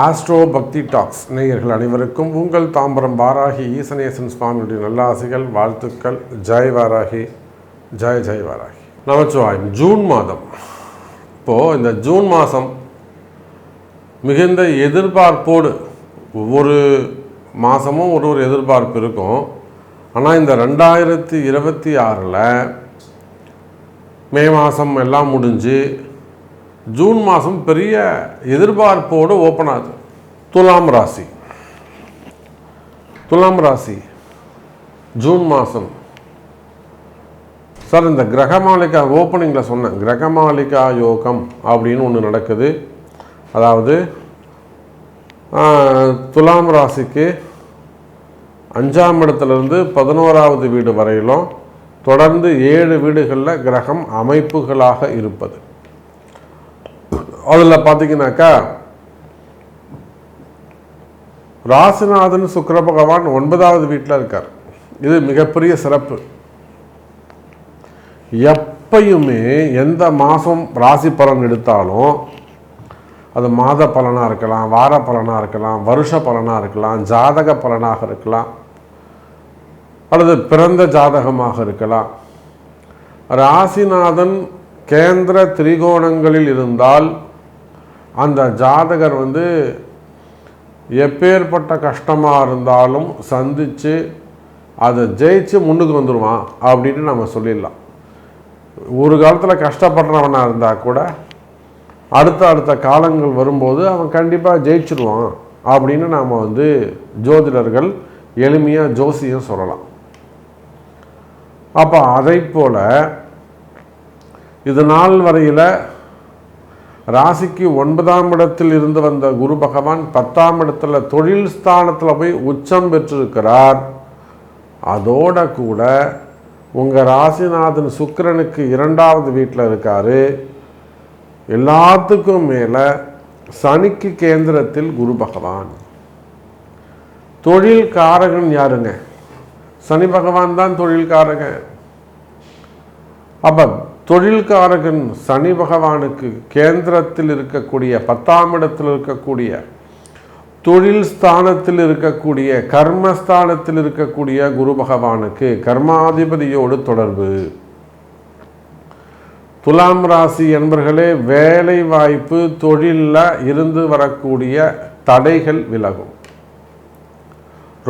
Astro பக்தி tax நேயர்கள் அனைவருக்கும் உங்கள் தாம்பரம் வாராகி ஈசனேசன் சுவாமியுடைய நல்லாசிகள் வாழ்த்துக்கள். ஜெய் வாராகி, ஜெய் ஜெய் வாராகி. நமச்சிவாயம். ஜூன் மாதம். இப்போது இந்த ஜூன் மாதம் மிகுந்த எதிர்பார்ப்போடு, ஒவ்வொரு மாதமும் ஒரு எதிர்பார்ப்பு இருக்கும். ஆனால் இந்த 2026 மே மாதம் எல்லாம் முடிஞ்சு ஜூன் மாதம் பெரிய எதிர்பார்ப்போடு ஓப்பன் ஆகுது. துலாம் ராசி ஜூன் மாதம். சார், இந்த கிரகமாலிகா ஓப்பனிங்கில் சொன்னேன், கிரகமாலிகா யோகம் அப்படின்னு ஒன்று நடக்குது. அதாவது துலாம் ராசிக்கு 5ஆம் இடத்துலேருந்து 11ஆவது வீடு வரையிலும் தொடர்ந்து 7 வீடுகளில் கிரகம் அமைப்புகளாக இருப்பது. அதில் பார்த்தீங்கன்னாக்கா ராசிநாதன் சுக்கிர பகவான் 9ஆவது வீட்டில் இருக்கார். இது மிகப்பெரிய சிறப்பு. எப்பயுமே எந்த மாதம் ராசி பலன் எடுத்தாலும் அது மாத பலனாக இருக்கலாம், வார பலனாக இருக்கலாம், வருஷ பலனாக இருக்கலாம், ஜாதக பலனாக இருக்கலாம், அல்லது பிறந்த ஜாதகமாக இருக்கலாம். ராசிநாதன் கேந்திர திரிகோணங்களில் இருந்தால் அந்த ஜாதகர் எப்பேற்பட்ட கஷ்டமாக இருந்தாலும் சந்தித்து அதை ஜெயிச்சு முன்னுக்கு வந்துடுவான் அப்படின்னு நம்ம சொல்லிடலாம். ஒரு காலத்தில் கஷ்டப்படுறவனாக இருந்தால் கூட அடுத்த காலங்கள் வரும்போது அவன் கண்டிப்பாக ஜெயிச்சிடுவான் அப்படின்னு நாம் ஜோதிடர்கள் எளிமையாக ஜோசியம் சொல்லலாம். அப்போ அதை போல் இது நாள் வரையில் ராசிக்கு 9ஆம் இடத்தில் இருந்து வந்த குரு பகவான் 10ஆம் இடத்துல தொழில் ஸ்தானத்தில் போய் உச்சம் பெற்றிருக்கிறார். அதோட கூட உங்கள் ராசிநாதன் சுக்கிரனுக்கு 2ஆவது வீட்டில் இருக்கார். எல்லாத்துக்கும் மேலே சனிக்கு கேந்திரத்தில் குரு பகவான். தொழில் காரகன் யாருங்க? சனி பகவான் தான் தொழில் காரகன். அப்போ தொழில்காரகன் சனி பகவானுக்கு கேந்திரத்தில் இருக்கக்கூடிய 10ஆம் இடத்தில் இருக்கக்கூடிய தொழில் ஸ்தானத்தில் இருக்கக்கூடிய கர்மஸ்தானத்தில் இருக்கக்கூடிய குரு பகவானுக்கு கர்மாதிபதியோடு தொடர்பு. துலாம் ராசி என்பர்களே, வேலை வாய்ப்பு தொழிலில் இருந்து வரக்கூடிய தடைகள் விலகும்.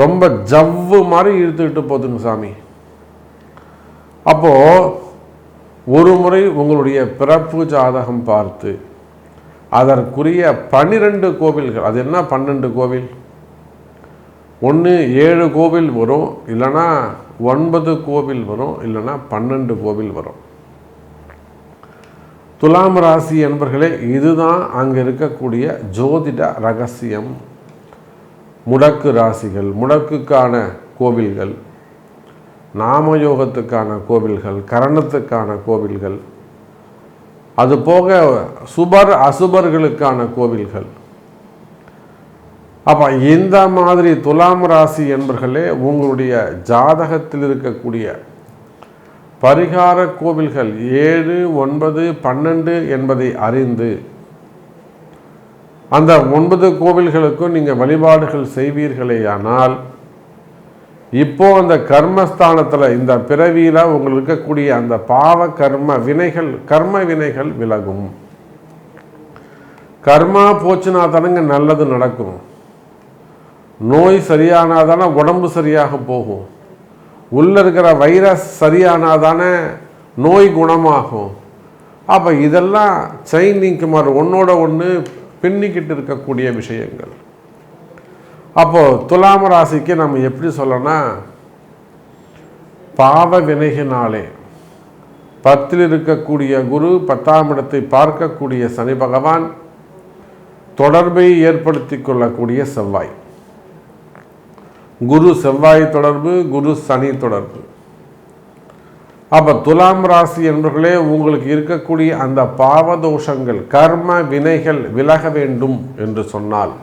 ரொம்ப ஜவ்வு மாதிரி இழுத்துக்கிட்டு போதுங்க சாமி. அப்போது ஒரு முறை உங்களுடைய பிறப்பு ஜாதகம் பார்த்து அதற்குரிய 12 கோவில்கள், அது என்ன 12 கோவில், ஒன்று 7 கோவில் வரும், இல்லைன்னா 9 கோவில் வரும், இல்லைன்னா 12 கோவில் வரும். துலாம் ராசி என்பர்களே, இதுதான் அங்கே இருக்கக்கூடிய ஜோதிட ரகசியம். முடக்கு ராசிகள், முடக்குக்கான கோவில்கள், நாமயோகத்துக்கான கோவில்கள், கரணத்துக்கான கோவில்கள், அதுபோக சுபர் அசுபர்களுக்கான கோவில்கள். அப்போ இந்த மாதிரி துலாம் ராசி என்பர்களே உங்களுடைய ஜாதகத்தில் இருக்கக்கூடிய பரிகார கோவில்கள் 7, 9, 12 என்பதை அறிந்து அந்த 9 கோவில்களுக்கும் நீங்கள் வழிபாடுகள் செய்வீர்களேயானால் இப்போ அந்த கர்மஸ்தானத்தில் இந்த பிறவியில் உங்களுக்கு இருக்கக்கூடிய அந்த பாவ கர்ம வினைகள் விலகும். கர்மா போச்சுனா தானங்க நல்லது நடக்கும். நோய் சரியானாதானே உடம்பு சரியாக போகும். உள்ளே இருக்கிற வைரஸ் சரியானாதானே நோய் குணமாகும். அப்போ இதெல்லாம் செயின் லிங்க் மாதிரி ஒன்றோட ஒன்று பின்னிக்கிட்டு இருக்கக்கூடிய விஷயங்கள். அப்போது துலாம ராசிக்கு நம்ம எப்படி சொல்லனா, பாவ வினைகினாலே 10ல் இருக்கக்கூடிய குரு 10ஆம் இடத்தை பார்க்கக்கூடிய சனி பகவான், தொடர்பை ஏற்படுத்தி கொள்ளக்கூடிய செவ்வாய், குரு செவ்வாய் தொடர்பு, குரு சனி தொடர்பு. அப்போ துலாம் ராசி என்பவர்களே, உங்களுக்கு இருக்கக்கூடிய அந்த பாவதோஷங்கள் கர்ம வினைகள் விலக வேண்டும் என்று சொன்னால்,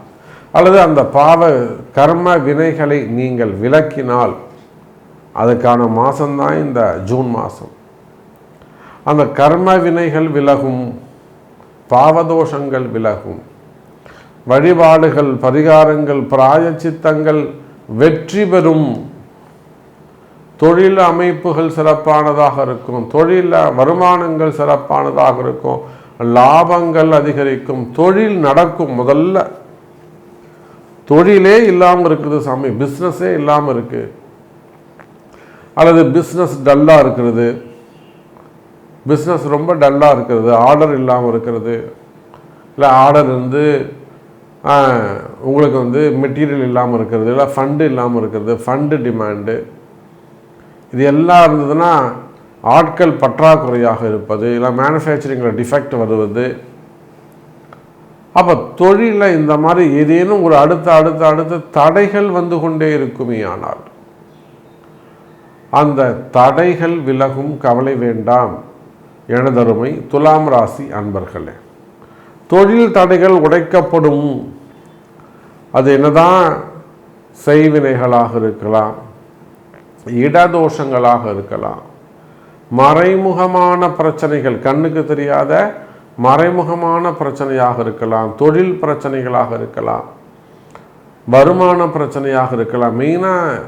அல்லது அந்த பாவ கர்ம வினைகளை நீங்கள் விலக்கினால் அதுக்கான மாதம்தான் இந்த ஜூன் மாதம். அந்த கர்ம வினைகள் விலகும், பாவதோஷங்கள் விலகும். வழிபாடுகள், பரிகாரங்கள், பிராயச்சித்தங்கள் வெற்றி பெறும். தொழில் அமைப்புகள் சிறப்பானதாக இருக்கும். தொழில் வருமானங்கள் சிறப்பானதாக இருக்கும். லாபங்கள் அதிகரிக்கும். தொழில் நடக்கும். முதல்ல தொழிலே இல்லாமல் இருக்குது சாமி, பிஸ்னஸே இல்லாமல் இருக்குது, அல்லது பிஸ்னஸ் டல்லாக இருக்கிறது, பிஸ்னஸ் ரொம்ப டல்லாக இருக்கிறது, ஆர்டர் இல்லாமல் இருக்கிறது, இல்லை ஆர்டர் உங்களுக்கு மெட்டீரியல் இல்லாமல் இருக்கிறது, இல்லை ஃபண்டு இல்லாமல் இருக்கிறது, ஃபண்டு டிமாண்டு, இது எல்லாம் இருந்ததுன்னா ஆட்கள் பற்றாக்குறையாக இருப்பது, இல்லை மேனுஃபேக்சரிங்கில் டிஃபெக்ட் வருவது. அப்போ தொழிலில் இந்த மாதிரி ஏதேனும் ஒரு அடுத்த தடைகள் வந்து கொண்டே இருக்குமே. ஆனால் அந்த தடைகள் விலகும். கவலை வேண்டாம் எனதருமை துலாம் ராசி அன்பர்களே. தொழில் தடைகள் உடைக்கப்படும். அது என்னதான் செய்வினைகளாக இருக்கலாம், இடதோஷங்களாக இருக்கலாம், மறைமுகமான பிரச்சனைகள், கண்ணுக்கு தெரியாத மறைமுகமான பிரச்சனையாக இருக்கலாம், தொழில் பிரச்சனைகளாக இருக்கலாம், வருமான பிரச்சனையாக இருக்கலாம். மெயினாக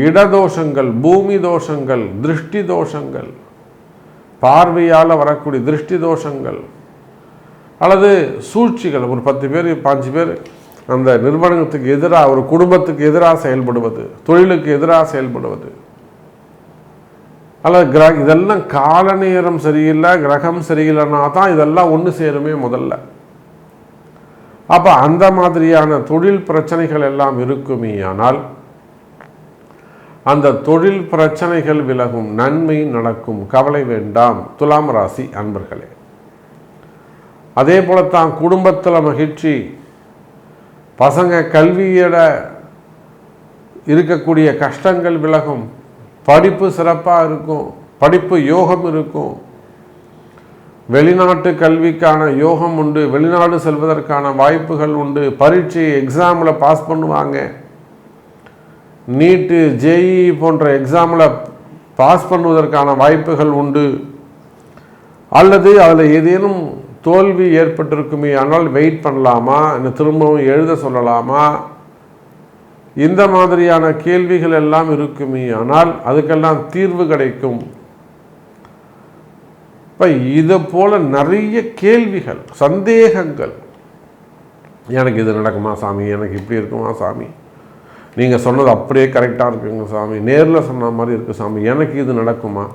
இடதோஷங்கள், பூமி தோஷங்கள், திருஷ்டி தோஷங்கள், பார்வையால் வரக்கூடிய திருஷ்டி தோஷங்கள், அல்லது சூழ்ச்சிகள். ஒரு 10 பேர் 5 பேர் அந்த நிறுவனத்துக்கு எதிராக, ஒரு குடும்பத்துக்கு எதிராக செயல்படுவது, தொழிலுக்கு எதிராக செயல்படுவது, அல்லது இதெல்லாம் கால நேரம் சரியில்லை, கிரகம் சரியில்லைன்னா தான் இதெல்லாம் ஒன்று சேருமே முதல்ல. அப்போ அந்த மாதிரியான தொழில் பிரச்சனைகள் எல்லாம் இருக்குமே. ஆனால் அந்த தொழில் பிரச்சனைகள் விலகும். நன்மை நடக்கும். கவலை வேண்டாம் துலாம் ராசி அன்பர்களே. அதே போலத்தான் குடும்பத்தில் மகிழ்ச்சி, பசங்க கல்வியோட இருக்கக்கூடிய கஷ்டங்கள் விலகும். படிப்பு சிறப்பாக இருக்கும். படிப்பு யோகம் இருக்கும். வெளிநாட்டு கல்விக்கான யோகம் உண்டு. வெளிநாடு செல்வதற்கான வாய்ப்புகள் உண்டு. பரீட்சை எக்ஸாமில் பாஸ் பண்ணுவாங்க. நீட்டு, ஜேஇ போன்ற எக்ஸாமில் பாஸ் பண்ணுவதற்கான வாய்ப்புகள் உண்டு. அல்லது அதில் ஏதேனும் தோல்வி ஏற்பட்டிருக்குமே ஆனால் வெயிட் பண்ணலாமா, இன்னும் திரும்பவும் எழுத சொல்லலாமா, இந்த மாதிரியான கேள்விகள் எல்லாம் இருக்குமே. ஆனால் அதுக்கெல்லாம் தீர்வு கிடைக்கும். இப்போ இது போல நிறைய கேள்விகள், சந்தேகங்கள். எனக்கு இது நடக்குமா சாமி, எனக்கு இப்படி இருக்குமா சாமி, நீங்கள் சொன்னது அப்படியே கரெக்டாக இருக்குங்க சாமி, நேரில் சொன்ன மாதிரி இருக்குது சாமி, எனக்கு இது நடக்குமா?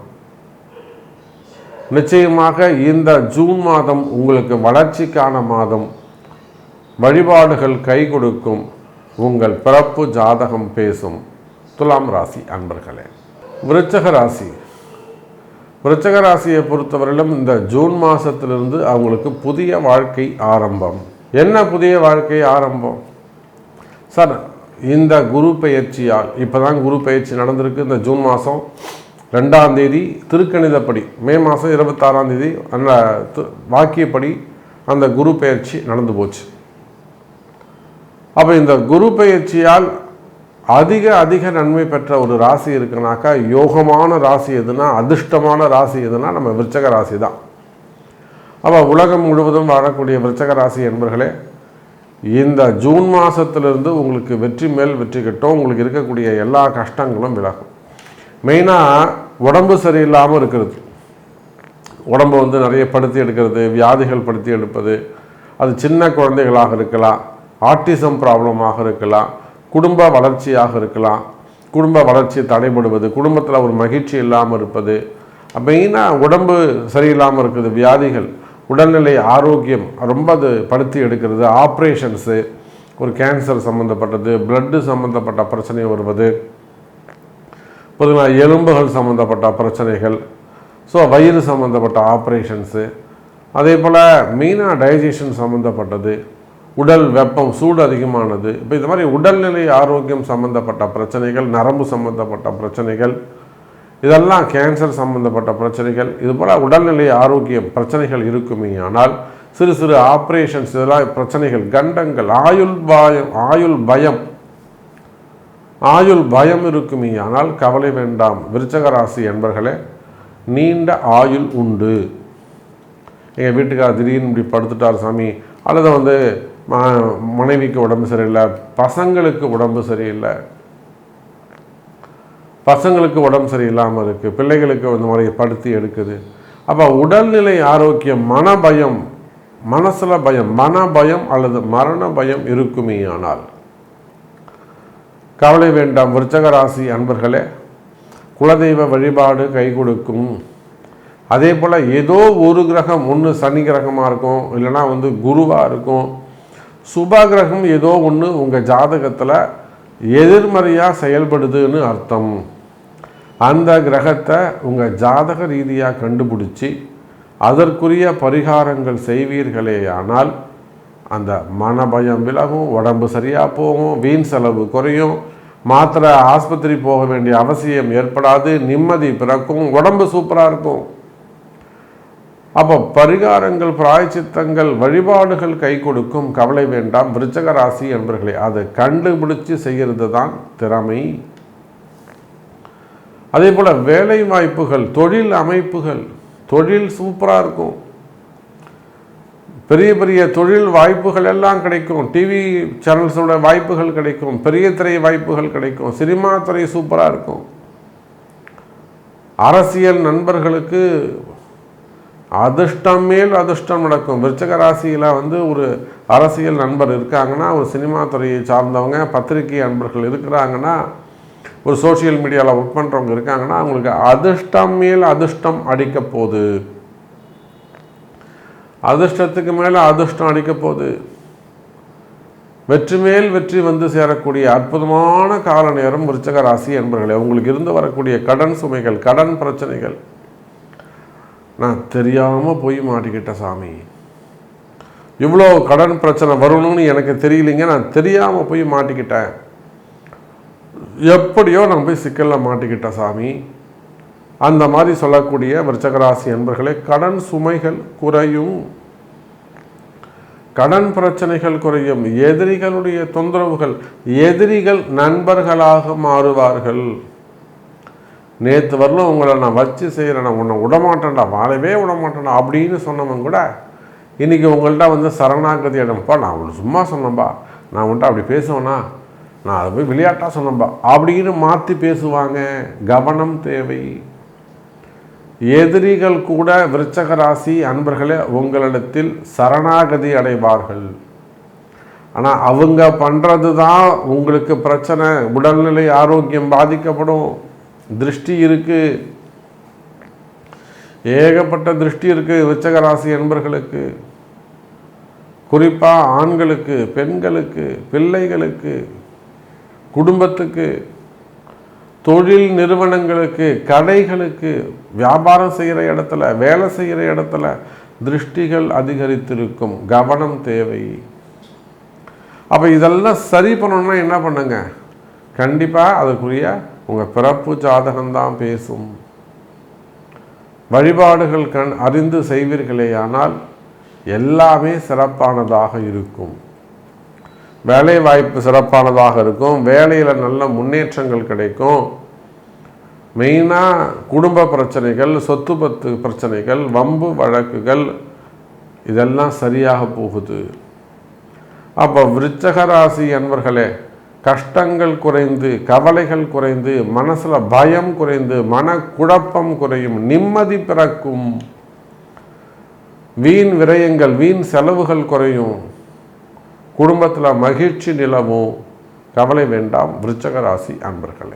நிச்சயமாக இந்த ஜூன் மாதம் உங்களுக்கு வளர்ச்சிக்கான மாதம். வழிபாடுகள் கை கொடுக்கும். உங்கள் பிறப்பு ஜாதகம் பேசும். துலாம் ராசி அன்பர்களே. விருச்சக ராசி. விருச்சக ராசியை பொறுத்தவரையிலும் இந்த ஜூன் மாதத்திலிருந்து அவங்களுக்கு புதிய வாழ்க்கை ஆரம்பம். என்ன புதிய வாழ்க்கை ஆரம்பம் சார்? இந்த குரு பெயர்ச்சியால், இப்போ தான் குரு பெயர்ச்சி நடந்திருக்கு. இந்த ஜூன் மாதம் 2ஆம் தேதி திருக்கணிதப்படி, மே மாதம் 26ஆம் தேதி அந்த வாக்கியப்படி அந்த குரு பெயர்ச்சி நடந்து போச்சு. அப்போ இந்த குரு பெயர்ச்சியால் அதிக நன்மை பெற்ற ஒரு ராசி இருக்குனாக்கா, யோகமான ராசி எதுனா, அதிர்ஷ்டமான ராசி எதுனா நம்ம விருச்சக ராசி தான். அப்போ உலகம் முழுவதும் வாழக்கூடிய விருச்சக ராசி என்பர்களே, இந்த ஜூன் மாதத்திலிருந்து உங்களுக்கு வெற்றி மேல் வெற்றி கிட்டும். உங்களுக்கு இருக்கக்கூடிய எல்லா கஷ்டங்களும் விலகும். மெயினாக உடம்பு சரியில்லாமல் இருக்கிறது, உடம்பு நிறைய படுத்தி எடுக்கிறது, வியாதிகள் படுத்தி எடுப்பது, அது சின்ன குழந்தைகளாக இருக்கலாம், ஆட்டிசம் ப்ராப்ளமாக இருக்கலாம், குடும்ப வளர்ச்சியாக இருக்கலாம், குடும்ப வளர்ச்சி தடைபடுவது, குடும்பத்தில் ஒரு மகிழ்ச்சி இல்லாமல் இருப்பது, மெயினாக உடம்பு சரியில்லாமல் இருக்குது, வியாதிகள், உடல்நிலை ஆரோக்கியம் ரொம்ப அது படுத்தி எடுக்கிறது, ஆப்ரேஷன்ஸு, ஒரு கேன்சர் சம்மந்தப்பட்டது, பிளட்டு சம்மந்தப்பட்ட பிரச்சனை வருவது, பொதுவாக எலும்புகள் சம்மந்தப்பட்ட பிரச்சனைகள், ஸோ வயிறு சம்மந்தப்பட்ட ஆப்ரேஷன்ஸு, அதே போல் மெயினாக டைஜஷன் சம்மந்தப்பட்டது, உடல் வெப்பம் சூடு அதிகமானது, இப்போ இது மாதிரி உடல்நிலை ஆரோக்கியம் சம்மந்தப்பட்ட பிரச்சனைகள், நரம்பு சம்மந்தப்பட்ட பிரச்சனைகள், இதெல்லாம் கேன்சர் சம்மந்தப்பட்ட பிரச்சனைகள், இது போல் உடல்நிலை ஆரோக்கியம் பிரச்சனைகள் இருக்குமே. ஆனால் சிறு சிறு ஆப்ரேஷன்ஸ், இதெல்லாம் பிரச்சனைகள், கண்டங்கள், ஆயுள் பயம் இருக்குமே. ஆனால் கவலை வேண்டாம் விருச்சக ராசி என்பர்களே, நீண்ட ஆயுள் உண்டு. எங்கள் வீட்டுக்காரர் திடீர்னு இப்படி படுத்துட்டார் சாமி, அல்லது மனைவிக்கு உடம்பு சரியில்லை, பசங்களுக்கு உடம்பு சரியில்லை, பசங்களுக்கு உடம்பு சரியில்லாமல் இருக்குது, பிள்ளைகளுக்கு இந்த மாதிரி படுத்தி எடுக்குது. அப்போ உடல்நிலை ஆரோக்கியம், மனபயம், மனசில் பயம், மனபயம் அல்லது மரண பயம் இருக்குமே. ஆனால் கவலை வேண்டாம் விருச்சக ராசி அன்பர்களே. குலதெய்வ வழிபாடு கை கொடுக்கும். அதே போல் ஏதோ ஒரு கிரகம், ஒன்று சனி கிரகமாக இருக்கும், இல்லைனா குருவாக இருக்கும், சுப கிரகம் ஏதோ ஒன்று உங்கள் ஜாதகத்தில் எதிர்மறையாக செயல்படுதுன்னு அர்த்தம். அந்த கிரகத்தை உங்கள் ஜாதக ரீதியாக கண்டுபிடிச்சி அதற்குரிய பரிகாரங்கள் செய்வீர்களேயானால் அந்த மனபயம் விலகும், உடம்பு சரியாக போகும், வீண் செலவு குறையும், மாத்திரை ஆஸ்பத்திரி போக வேண்டிய அவசியம் ஏற்படாது, நிம்மதி பிறக்கும், உடம்பு சூப்பராக இருக்கும். அப்போ பரிகாரங்கள், பிராயச்சித்தங்கள், வழிபாடுகள் கை கொடுக்கும். கவலை வேண்டாம் விருச்சக ராசி என்பர்களே. அதை கண்டுபிடிச்சு செய்கிறது தான் திறமை. அதே போல் வேலை வாய்ப்புகள், தொழில் அமைப்புகள், தொழில் சூப்பராக இருக்கும். பெரிய பெரிய தொழில் வாய்ப்புகள் எல்லாம் கிடைக்கும். டிவி சேனல்ஸோட வாய்ப்புகள் கிடைக்கும், பெரிய திரை வாய்ப்புகள் கிடைக்கும், சினிமா துறை சூப்பராக இருக்கும். அரசியல் நண்பர்களுக்கு அதிர்ஷ்டம் மேல் அதிர்ஷ்டம் நடக்கும். விருச்சக ராசியில் ஒரு அரசியல் நண்பர் இருக்காங்கன்னா, ஒரு சினிமா துறையை சார்ந்தவங்க, பத்திரிகை நண்பர்கள் இருக்கிறாங்கன்னா, ஒரு சோஷியல் மீடியாவில் ஒர்க் பண்ணுறவங்க இருக்காங்கன்னா, அவங்களுக்கு அதிர்ஷ்டம் மேல் அதிர்ஷ்டம் அடிக்க போகுது. அதிர்ஷ்டத்துக்கு மேலே அதிர்ஷ்டம் அடிக்க போகுது. வெற்றி மேல் வெற்றி சேரக்கூடிய அற்புதமான கால நேரம் விருச்சக ராசி என்பர்களே. உங்களுக்கு இருந்து வரக்கூடிய கடன் சுமைகள், கடன் பிரச்சனைகள், நான் தெரியாமல் போய் மாட்டிக்கிட்டேன் சாமி, இவ்வளோ கடன் பிரச்சனை வரணும்னு எனக்கு தெரியலைங்க, நான் தெரியாமல் போய் மாட்டிக்கிட்டேன், எப்படியோ நான் போய் சிக்கலில் மாட்டிக்கிட்டேன் சாமி, அந்த மாதிரி சொல்லக்கூடிய விருச்சக ராசி என்பர்களே, கடன் சுமைகள் குறையும், கடன் பிரச்சனைகள் குறையும், எதிரிகளுடைய தொந்தரவுகள், எதிரிகள் நண்பர்களாக மாறுவார்கள். நேற்று வரலும் உங்களை நான் வச்சு செய்கிறேன், நான் உன்னை விடமாட்டேன்டா, வாழவே விடமாட்டேன்டா அப்படின்னு சொன்னவங்க கூட இன்றைக்கி உங்கள்கிட்ட சரணாகதி இடம்ப்பா, நான் உன்னை சும்மா சொன்னேன்பா, நான் உன்ட்ட அப்படி பேசுவேன்னா, நான் அதை போய் விளையாட்டாக சொன்னேன்பா அப்படின்னு மாற்றி பேசுவாங்க. கவனம் தேவை. எதிரிகள் கூட விருச்சக ராசி அன்பர்களே உங்களிடத்தில் சரணாகதி அடைவார்கள். ஆனால் அவங்க பண்ணுறது தான் உங்களுக்கு பிரச்சனை. உடல்நிலை ஆரோக்கியம் பாதிக்கப்படும். திருஷ்டி இருக்குது, ஏகப்பட்ட திருஷ்டி இருக்குது விருச்சக ராசி அன்பர்களுக்கு. குறிப்பாக ஆண்களுக்கு, பெண்களுக்கு, பிள்ளைகளுக்கு, குடும்பத்துக்கு, தொழில் நிறுவனங்களுக்கு, கடைகளுக்கு, வியாபாரம் செய்கிற இடத்துல, வேலை செய்கிற இடத்துல திருஷ்டிகள் அதிகரித்திருக்கும். கவனம் தேவை. அப்போ இதெல்லாம் சரி பண்ணணும்னா என்ன பண்ணுங்க? கண்டிப்பாக அதுக்குரிய உங்கள் பிறப்பு ஜாதகம்தான் பேசும். வழிபாடுகள் அறிந்து செய்வீர்களேயானால் எல்லாமே சிறப்பானதாக இருக்கும். வேலை வாய்ப்பு சிறப்பானதாக இருக்கும். வேலையில் நல்ல முன்னேற்றங்கள் கிடைக்கும். மெயினாக குடும்ப பிரச்சனைகள், சொத்து பத்து பிரச்சனைகள், வம்பு வழக்குகள் இதெல்லாம் சரியாக போகுது. அப்போ விருச்சக ராசி அன்பர்களே, கஷ்டங்கள் குறைந்து, கவலைகள் குறைந்து, மனசில் பயம் குறைந்து, மனக்குழப்பம் குறையும், நிம்மதி பிறக்கும், வீண் விரயங்கள், வீண் செலவுகள் குறையும், குடும்பத்தில் மகிழ்ச்சி நிலவும். கவலை வேண்டாம் விருச்சக ராசி அன்பர்களே.